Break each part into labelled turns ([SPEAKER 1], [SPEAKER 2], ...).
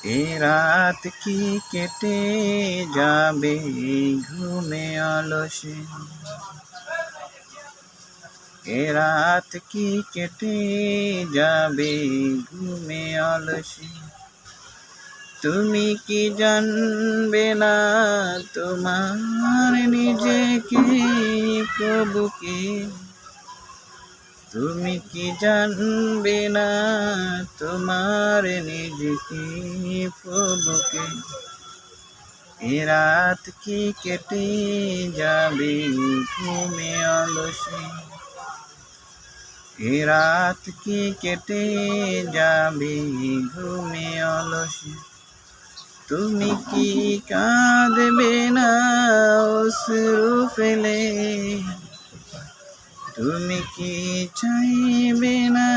[SPEAKER 1] এ রাত কি কেটে যাবে ঘুমে অলসে, এ রাত কি কেটে যাবে ঘুমে অলসে। তুমি কি জানবে না তোমার নিজেকে প্রভুকে, তুমি কি জানবে না তোমার নিজেকে প্রভুকে। এ রাত কি কেটে যাবে ঘুমে অলসে, এ রাত কি কেটে যাবে ঘুমে অলসে। তুমি কি কাঁদবে না অশ্রু ফেলে, তুমি কি চাইবে না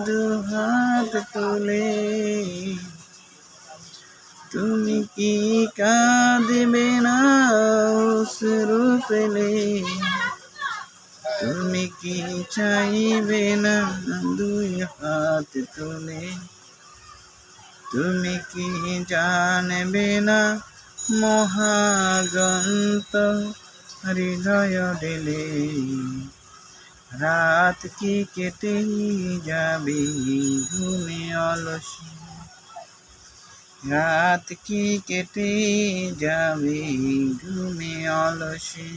[SPEAKER 1] দুহাত তুলে, তুমি কি কাঁদবে না অশ্রু ফেলে, তুমি কি চাইবে না দুই হাত তুলে। তুমি কি জানবে না মহাগ্রন্থ হৃদয় দিলে, রাত কি কেটে যাবে ঘুমে অলসে, রাত কি কেটে যাবে ঘুমে অলসে।